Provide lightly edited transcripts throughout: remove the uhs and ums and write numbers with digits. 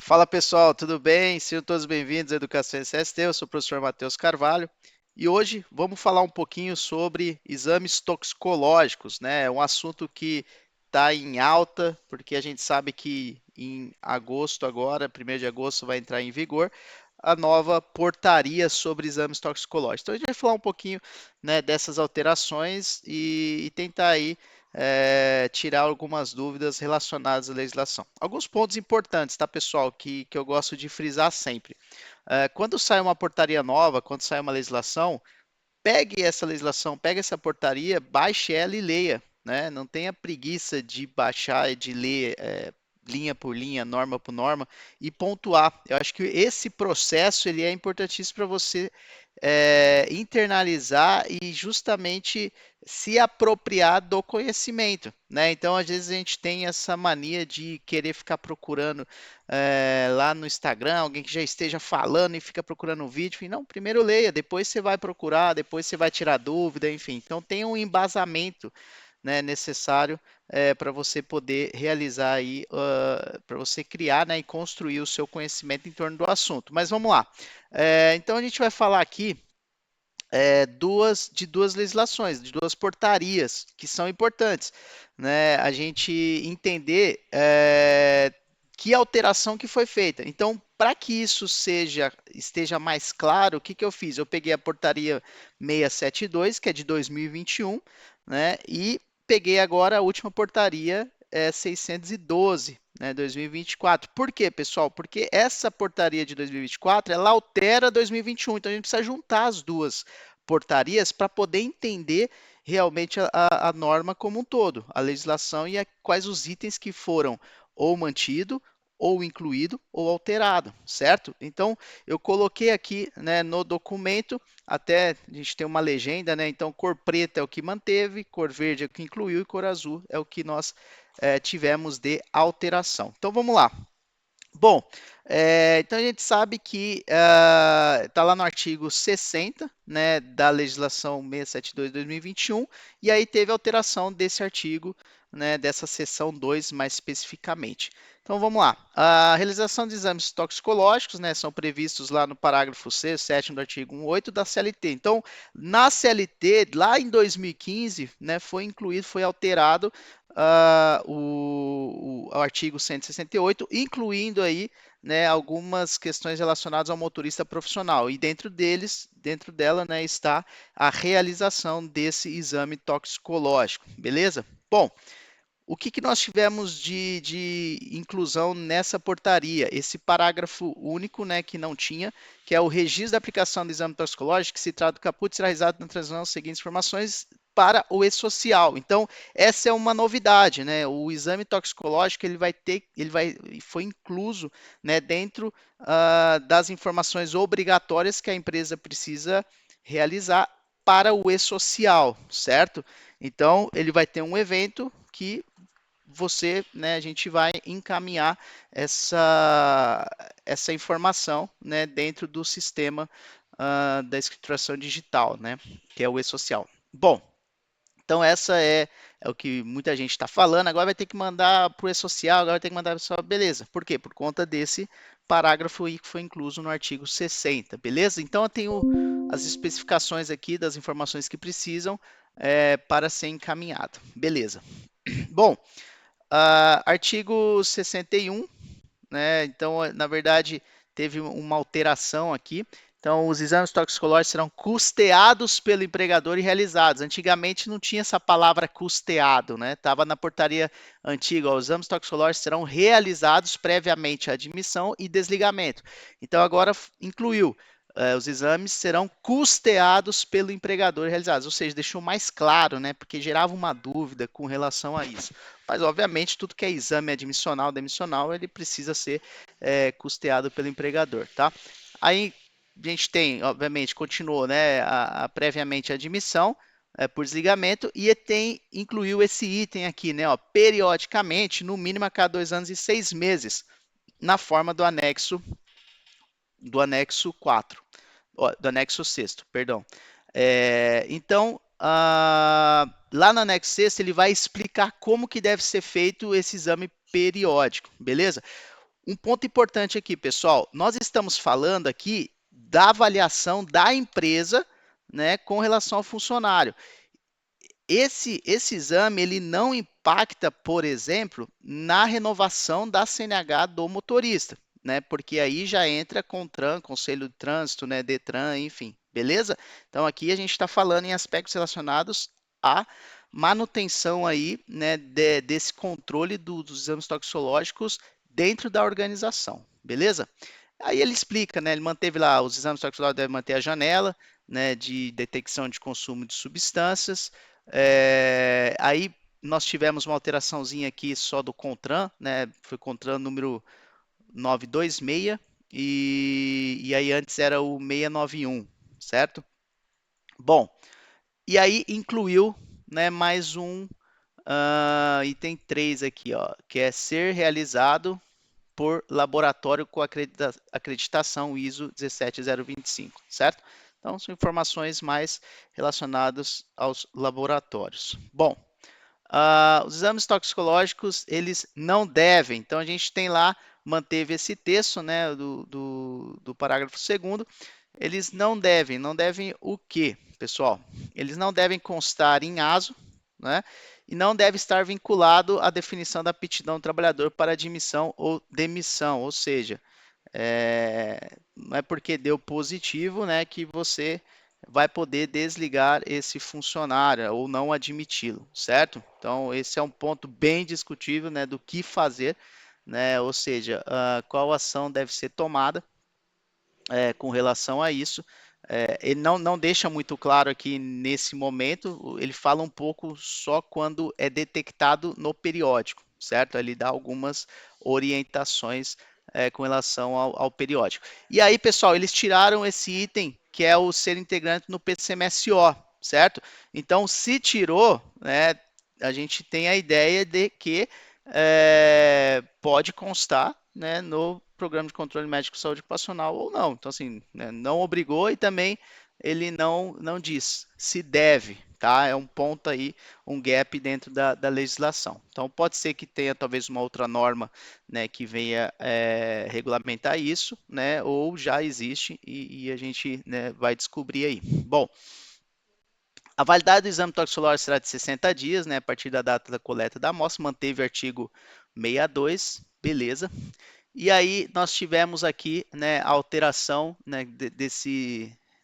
Fala pessoal, tudo bem? Sejam todos bem-vindos à Educação SST. Eu sou o professor Matheus Carvalho e hoje vamos falar um pouquinho sobre exames toxicológicos, né? É um assunto que está em alta, porque a gente sabe que em agosto, agora, 1º de agosto, vai entrar em vigor a nova portaria sobre exames toxicológicos. Então a gente vai falar um pouquinho, né, dessas alterações e tentar aí tirar algumas dúvidas relacionadas à legislação. Alguns pontos importantes, tá, pessoal, que eu gosto de frisar sempre. Quando sai uma portaria nova, quando sai uma legislação, pegue essa legislação, pegue essa portaria, baixe ela e leia, né? Não tenha preguiça de baixar e de ler linha por linha, norma por norma e pontuar. Eu acho que esse processo ele é importantíssimo para você internalizar e justamente se apropriar do conhecimento, né? Então, às vezes a gente tem essa mania de querer ficar procurando lá no Instagram, alguém que já esteja falando e fica procurando um vídeo. E não, primeiro leia, depois você vai procurar, depois você vai tirar dúvida, enfim. Então, tem um embasamento, né, necessário para você poder realizar aí, para você criar, né, e construir o seu conhecimento em torno do assunto. Mas vamos lá. Então, a gente vai falar aqui de duas legislações, de duas portarias que são importantes, né? A gente entender que alteração que foi feita. Então, para que isso esteja mais claro, o que, que eu fiz? Eu peguei a portaria 672, que é de 2021, né? E peguei agora a última portaria 612, né, 2024. Por quê, pessoal? Porque essa portaria de 2024, ela altera 2021, então a gente precisa juntar as duas portarias para poder entender realmente a norma como um todo, a legislação e quais os itens que foram ou mantido, ou incluído, ou alterado, certo? Então, eu coloquei aqui, né, no documento, até a gente tem uma legenda, né? Então, cor preta é o que manteve, cor verde é o que incluiu e cor azul é o que nós tivemos de alteração. Então, vamos lá. Bom, então a gente sabe que está lá no artigo 60, né, da legislação 672/2021, e aí teve alteração desse artigo, né, dessa seção 2 mais especificamente. Então vamos lá. A realização de exames toxicológicos, né, são previstos lá no parágrafo 6º, 7º do artigo 1.8 da CLT. Então, na CLT, lá em 2015, né, foi incluído, foi alterado o artigo 168, incluindo aí, né, algumas questões relacionadas ao motorista profissional. E dentro dela, né, está a realização desse exame toxicológico, beleza? Bom, o que, que nós tivemos de inclusão nessa portaria? Esse parágrafo único, né, que não tinha, que é o registro da aplicação do exame toxicológico, que se trata do caput, será realizado na transmissão das seguintes informações para o e-social. Então, essa é uma novidade, né? O exame toxicológico foi incluso, né, dentro das informações obrigatórias que a empresa precisa realizar para o e-social, certo? Então, ele vai ter um evento que né, a gente vai encaminhar essa informação, né, dentro do sistema da escrituração digital, né, que é o e-social. Bom, então essa é o que muita gente está falando. Agora vai ter que mandar para o e-social, agora vai ter que mandar para o e-social. Beleza. Por quê? Por conta desse parágrafo aí que foi incluso no artigo 60, beleza? Então eu tenho as especificações aqui das informações que precisam para ser encaminhado. Beleza. Bom, artigo 61, né? Então, na verdade, teve uma alteração aqui. Então, os exames toxicológicos serão custeados pelo empregador e realizados. Antigamente não tinha essa palavra custeado, né? Estava na portaria antiga, ó, os exames toxicológicos serão realizados previamente à admissão e desligamento. Então, agora incluiu. Os exames serão custeados pelo empregador e realizados, ou seja, deixou mais claro, né? Porque gerava uma dúvida com relação a isso. Mas, obviamente, tudo que é exame admissional, demissional, ele precisa ser custeado pelo empregador, tá? Aí a gente tem, obviamente, continuou, né, previamente a admissão por desligamento e incluiu esse item aqui, né, ó, periodicamente, no mínimo a cada 2 anos e 6 meses, na forma do anexo 4, do anexo 6º, perdão. Então, lá no anexo 6º, ele vai explicar como que deve ser feito esse exame periódico, beleza? Um ponto importante aqui, pessoal, nós estamos falando aqui da avaliação da empresa, né, com relação ao funcionário. Esse exame ele não impacta, por exemplo, na renovação da CNH do motorista, né? Porque aí já entra CONTRAN, Conselho de Trânsito, né? DETRAN, enfim, beleza? Então aqui a gente está falando em aspectos relacionados à manutenção aí, né? Desse controle dos exames toxicológicos dentro da organização, beleza? Aí ele explica, né? Ele manteve lá os exames toxicológicos, deve manter a janela, né? De detecção de consumo de substâncias. Aí nós tivemos uma alteraçãozinha aqui só do CONTRAN, né? Foi CONTRAN número 926 e aí antes era o 691, certo? Bom, e aí incluiu, né, mais um item 3 aqui, ó, que é ser realizado por laboratório com acreditação ISO 17025, certo? Então, são informações mais relacionadas aos laboratórios. Bom, os exames toxicológicos, eles não devem, então a gente tem lá, manteve esse texto, né, do parágrafo 2º, eles não devem o quê, pessoal? Eles não devem constar em ASO, né, e não deve estar vinculado à definição da aptidão do trabalhador para admissão ou demissão, ou seja, não é porque deu positivo, né, que você vai poder desligar esse funcionário ou não admiti-lo, certo? Então, esse é um ponto bem discutível, né, do que fazer, né, ou seja, qual ação deve ser tomada com relação a isso. Ele não deixa muito claro aqui nesse momento, ele fala um pouco só quando é detectado no periódico, certo? Ele dá algumas orientações com relação ao periódico. E aí, pessoal, eles tiraram esse item que é o ser integrante no PCMSO, certo? Então, se tirou, né, a gente tem a ideia de que pode constar, né, no programa de controle médico de saúde ocupacional ou não. Então, assim, né, não obrigou e também ele não diz se deve, tá? É um ponto aí, um gap dentro da legislação. Então, pode ser que tenha talvez uma outra norma, né, que venha regulamentar isso, né, ou já existe e a gente, né, vai descobrir aí. Bom, a validade do exame toxicológico será de 60 dias, né, a partir da data da coleta da amostra, manteve o artigo 62, beleza. E aí nós tivemos aqui, né, a alteração, né,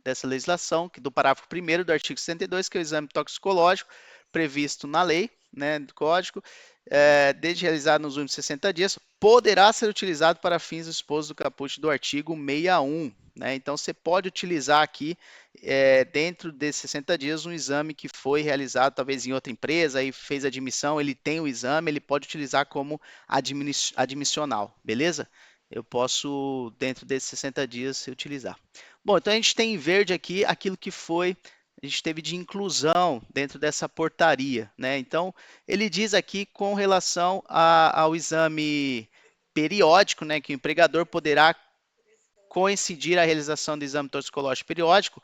dessa legislação, que do parágrafo 1º do artigo 62, que é o exame toxicológico previsto na lei, né, do código, desde realizado nos últimos 60 dias, poderá ser utilizado para fins expostos do caput do artigo 61. Né? Então, você pode utilizar aqui, dentro desses 60 dias, um exame que foi realizado talvez em outra empresa e fez admissão, ele tem o exame, ele pode utilizar como admissional, beleza? Eu posso, dentro desses 60 dias, utilizar. Bom, então a gente tem em verde aqui aquilo que foi, a gente teve de inclusão dentro dessa portaria, né? Então, ele diz aqui com relação ao exame periódico, né, que o empregador poderá coincidir a realização do exame toxicológico periódico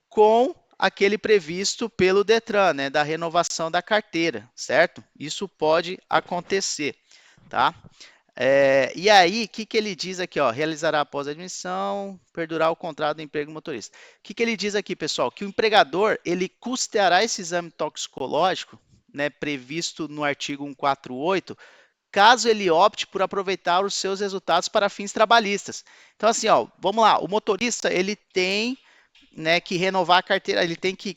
com aquele previsto pelo Detran, né, da renovação da carteira, certo? Isso pode acontecer, tá? E aí, o que ele diz aqui? Ó, realizará após a admissão, perdurar o contrato do emprego motorista. O que ele diz aqui, pessoal? Que o empregador, ele custeará esse exame toxicológico, né, previsto no artigo 148, caso ele opte por aproveitar os seus resultados para fins trabalhistas. Então, assim, ó, vamos lá, o motorista, ele tem, né, que renovar a carteira, ele tem que,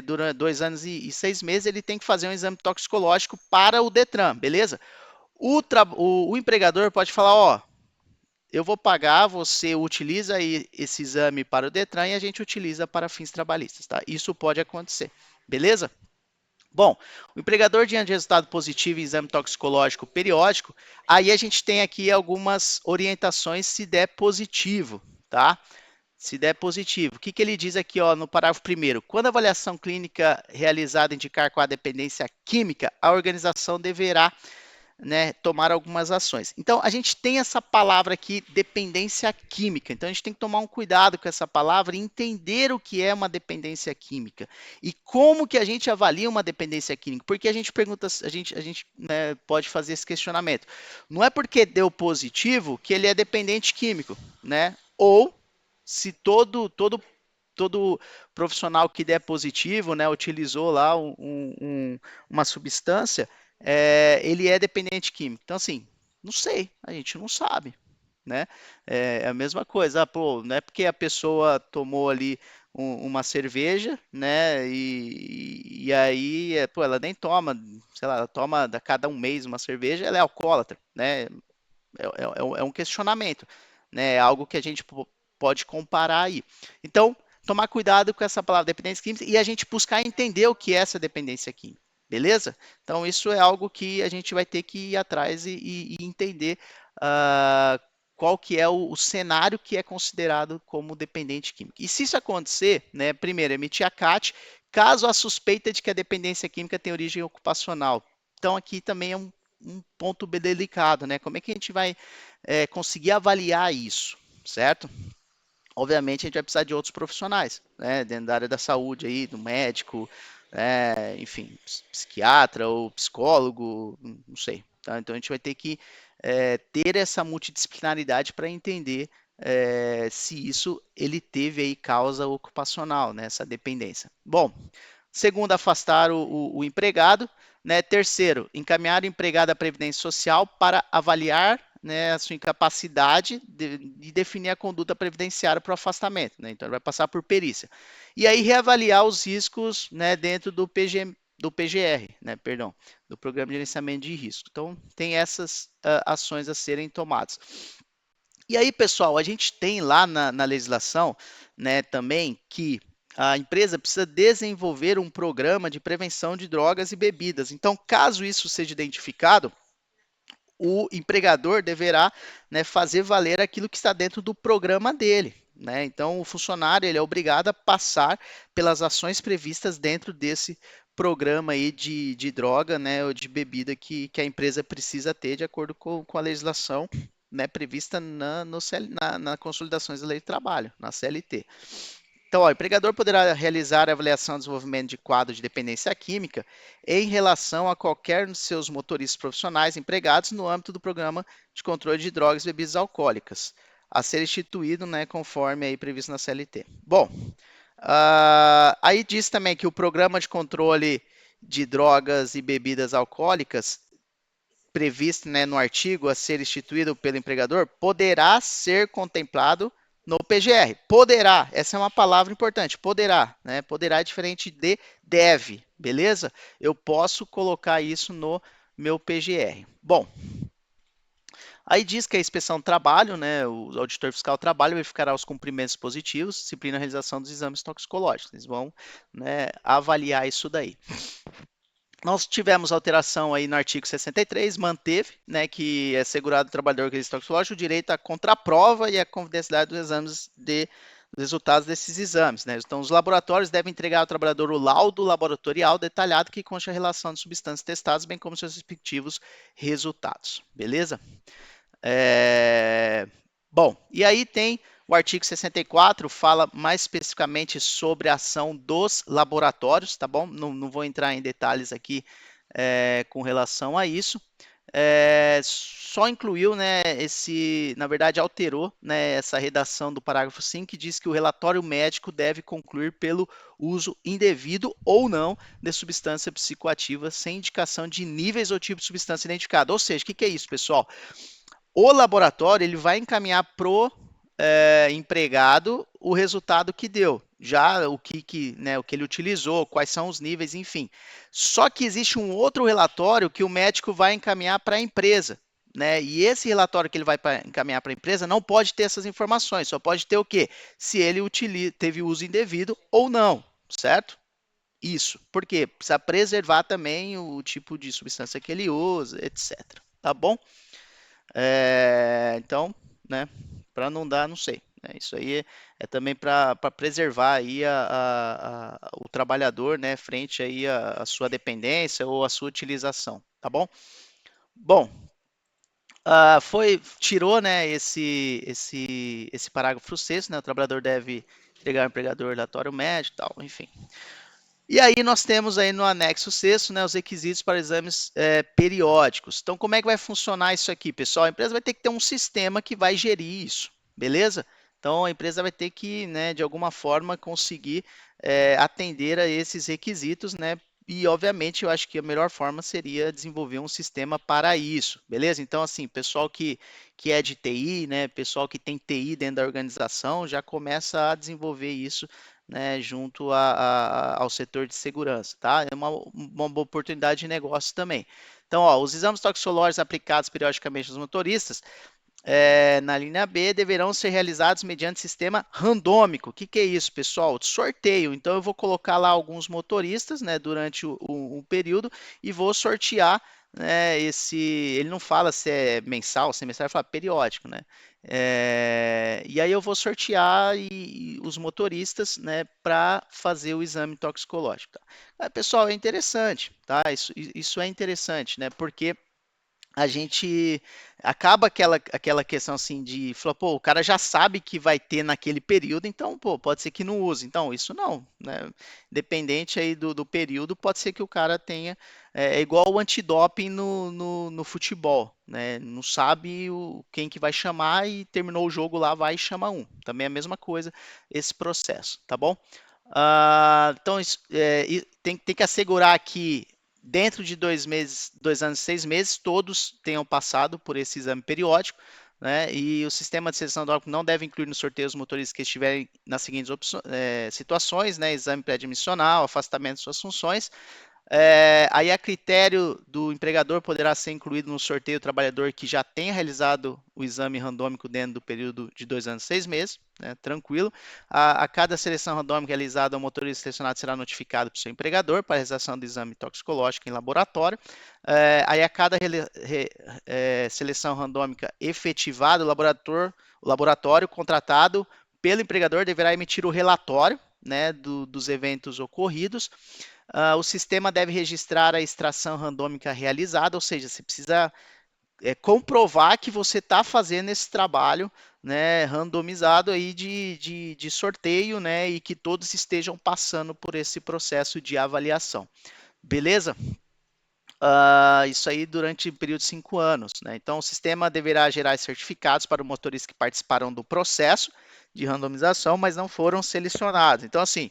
durante 2 anos e 6 meses, ele tem que fazer um exame toxicológico para o Detran, beleza? O empregador pode falar, ó, eu vou pagar, você utiliza aí esse exame para o Detran e a gente utiliza para fins trabalhistas, tá? Isso pode acontecer, beleza? Bom, o empregador diante de resultado positivo em exame toxicológico periódico, aí a gente tem aqui algumas orientações se der positivo, tá? Se der positivo. O que ele diz aqui, ó, no parágrafo 1º? Quando a avaliação clínica realizada indicar com a dependência química, a organização deverá né, tomar algumas ações. Então, a gente tem essa palavra aqui, dependência química. Então, a gente tem que tomar um cuidado com essa palavra e entender o que é uma dependência química e como que a gente avalia uma dependência química. Porque a gente pergunta, a gente né, pode fazer esse questionamento. Não é porque deu positivo que ele é dependente químico, né? Ou se todo profissional que der positivo, né, utilizou lá uma substância, ele é dependente químico. Então, assim, não sei, a gente não sabe, né? É a mesma coisa, pô, não é porque a pessoa tomou ali uma cerveja, né, e aí, pô, ela nem toma, sei lá, ela toma a cada um mês uma cerveja, ela é alcoólatra, né? É um questionamento, né? É algo que a gente pode comparar aí. Então, tomar cuidado com essa palavra dependência química e a gente buscar entender o que é essa dependência química, beleza? Então, isso é algo que a gente vai ter que ir atrás e entender qual que é o cenário que é considerado como dependente químico. E se isso acontecer, né, primeiro, emitir a CAT, caso a suspeita de que a dependência química tem origem ocupacional. Então, aqui também é um ponto bem delicado, né? Como é que a gente vai conseguir avaliar isso, certo? Obviamente a gente vai precisar de outros profissionais, né? Dentro da área da saúde aí, do médico, enfim, psiquiatra ou psicólogo, não sei. Tá? Então a gente vai ter que ter essa multidisciplinaridade para entender se isso ele teve aí causa ocupacional, né? Essa dependência. Bom, segundo, afastar o empregado. Né? Terceiro, encaminhar o empregado à Previdência Social para avaliar, né, a sua incapacidade de definir a conduta previdenciária para o afastamento. Né? Então, ele vai passar por perícia. E aí, reavaliar os riscos, né, dentro do PGR, né, perdão, do Programa de Gerenciamento de Risco. Então, tem essas ações a serem tomadas. E aí, pessoal, a gente tem lá na legislação, né, também que a empresa precisa desenvolver um programa de prevenção de drogas e bebidas. Então, caso isso seja identificado, o empregador deverá, né, fazer valer aquilo que está dentro do programa dele. Né? Então, o funcionário ele é obrigado a passar pelas ações previstas dentro desse programa aí de droga, né, ou de bebida que a empresa precisa ter de acordo com a legislação, né, prevista na Consolidações da Lei de Trabalho, na CLT. Então, ó, o empregador poderá realizar a avaliação e desenvolvimento de quadro de dependência química em relação a qualquer dos seus motoristas profissionais empregados no âmbito do programa de controle de drogas e bebidas alcoólicas, a ser instituído, né, conforme aí previsto na CLT. Bom, aí diz também que o programa de controle de drogas e bebidas alcoólicas previsto, né, no artigo a ser instituído pelo empregador poderá ser contemplado no PGR. Poderá, essa é uma palavra importante, poderá, né? Poderá é diferente de deve, beleza? Eu posso colocar isso no meu PGR. Bom, aí diz que a inspeção do trabalho, né, o auditor fiscal do trabalho verificará os cumprimentos positivos, disciplina a realização dos exames toxicológicos. Eles vão, né, avaliar isso daí. Nós tivemos alteração aí no artigo 63, manteve, né, que é assegurado ao trabalhador que existe toxicológico o direito à contraprova e à confidencialidade dos exames dos resultados desses exames. Né? Então, os laboratórios devem entregar ao trabalhador o laudo laboratorial detalhado que consta a relação de substâncias testadas, bem como seus respectivos resultados. Beleza? Bom, e aí tem o artigo 64, fala mais especificamente sobre a ação dos laboratórios, tá bom? Não vou entrar em detalhes aqui com relação a isso. Só incluiu, né, na verdade, alterou, né, essa redação do parágrafo 5, que diz que o relatório médico deve concluir pelo uso indevido ou não de substância psicoativa sem indicação de níveis ou tipo de substância identificada. Ou seja, o que é isso, pessoal? O laboratório ele vai encaminhar pro empregado o resultado que deu, já o que ele utilizou, quais são os níveis, enfim. Só que existe um outro relatório que o médico vai encaminhar para a empresa, né? E esse relatório que ele vai encaminhar para a empresa não pode ter essas informações, só pode ter o quê? Se ele teve uso indevido ou não, certo? Isso. Por quê? Precisa preservar também o tipo de substância que ele usa, etc. Tá bom? Então, né, para não dar, não sei. Né, isso aí é também para preservar aí o trabalhador, né, frente aí a sua dependência ou a sua utilização, tá bom? Bom, tirou, né, esse parágrafo sexto, né, o trabalhador deve entregar ao empregador relatório médico e tal, enfim. E aí nós temos aí no anexo sexto, né, os requisitos para exames periódicos. Então, como é que vai funcionar isso aqui, pessoal? A empresa vai ter que ter um sistema que vai gerir isso, beleza? Então, a empresa vai ter que, né, de alguma forma, conseguir atender a esses requisitos, né? E, obviamente, eu acho que a melhor forma seria desenvolver um sistema para isso, beleza? Então, assim, pessoal que é de TI, né, pessoal que tem TI dentro da organização, já começa a desenvolver isso, né, junto ao setor de segurança, tá? É uma boa oportunidade de negócio também. Então, ó, os exames toxicológicos aplicados periodicamente aos motoristas na linha B deverão ser realizados mediante sistema randômico. O que, que é isso, pessoal? Sorteio. Então, eu vou colocar lá alguns motoristas, né, durante o período e vou sortear, né, ele não fala se é mensal, semestral, ele fala periódico, né? E aí eu vou sortear os motoristas, né, para fazer o exame toxicológico. Tá? Pessoal, é interessante, tá? Isso é interessante, né? Porque a gente acaba aquela questão assim de falar, pô, o cara já sabe que vai ter naquele período, então, pô, pode ser que não use. Então, isso não, né? Dependente aí do período, pode ser que o cara tenha. É igual o antidoping no futebol, né? Não sabe quem que vai chamar e terminou o jogo lá, vai e chama um. Também é a mesma coisa esse processo, tá bom? Então, tem que assegurar que dentro de 2 meses, 2 anos e 6 meses, todos tenham passado por esse exame periódico, né? E o sistema de seleção do órgão não deve incluir no sorteio os motoristas que estiverem nas seguintes situações, né? Exame pré-admissional, afastamento de suas funções, aí a critério do empregador poderá ser incluído no sorteio o trabalhador que já tenha realizado o exame randômico dentro do período de 2 anos e 6 meses, né, tranquilo. A cada seleção randômica realizada, o motorista selecionado será notificado para o seu empregador para a realização do exame toxicológico em laboratório. Aí a cada seleção randômica efetivada, o laboratório contratado pelo empregador deverá emitir o relatório, né, dos eventos ocorridos. O sistema deve registrar a extração randômica realizada, ou seja, você precisa comprovar que você está fazendo esse trabalho, né, randomizado aí de sorteio, né, e que todos estejam passando por esse processo de avaliação. Beleza? Isso aí durante o período de 5 anos. Né? Então, o sistema deverá gerar certificados para os motoristas que participaram do processo de randomização, mas não foram selecionados. Então, assim,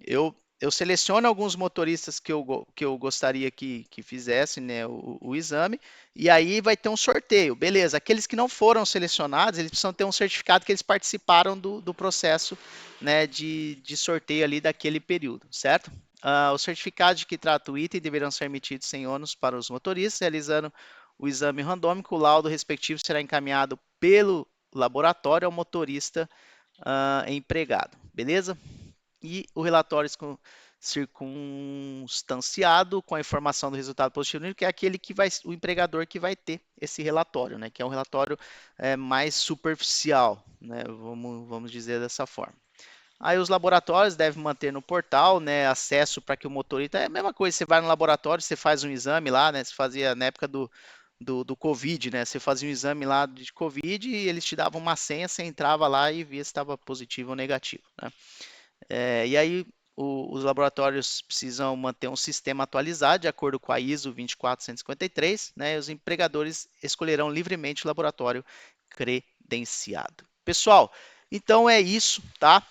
eu seleciono alguns motoristas que eu gostaria que fizessem, né, o exame, e aí vai ter um sorteio. Beleza, aqueles que não foram selecionados, eles precisam ter um certificado que eles participaram do processo, né, de sorteio ali daquele período, certo? Os certificados de que trata o item deverão ser emitidos sem ônus para os motoristas, realizando o exame randômico, o laudo respectivo será encaminhado pelo laboratório ao motorista empregado, beleza? E o relatório circunstanciado com a informação do resultado positivo, que é aquele que o empregador que vai ter esse relatório, né? Que é um relatório mais superficial, né? Vamos dizer dessa forma. Aí os laboratórios devem manter no portal, né, acesso para que o motorista. É a mesma coisa, você vai no laboratório, você faz um exame lá, né? Você fazia na época do Covid, né? Você fazia um exame lá de Covid e eles te davam uma senha, você entrava lá e via se estava positivo ou negativo, né? E aí os laboratórios precisam manter um sistema atualizado de acordo com a ISO 24153, né? E os empregadores escolherão livremente o laboratório credenciado. Pessoal, então é isso, tá?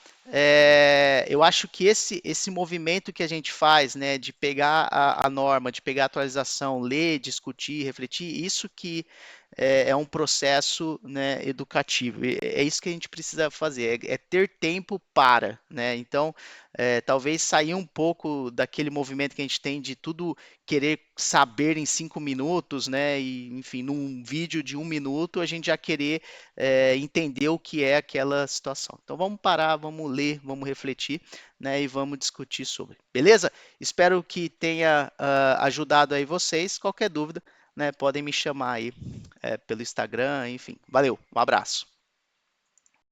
Eu acho que esse movimento que a gente faz, né, de pegar a norma, de pegar a atualização, ler, discutir, refletir, isso que é um processo, né, educativo. É isso que a gente precisa fazer, é ter tempo para, né? Então, talvez sair um pouco daquele movimento que a gente tem de tudo querer saber em 5 minutos, né? E, enfim, num vídeo de 1 minuto, a gente já querer entender o que é aquela situação. Então, vamos parar, vamos ler, vamos refletir, né? E vamos discutir sobre. Beleza? Espero que tenha ajudado aí vocês. Qualquer dúvida, né? Podem me chamar aí pelo Instagram, enfim. Valeu, um abraço.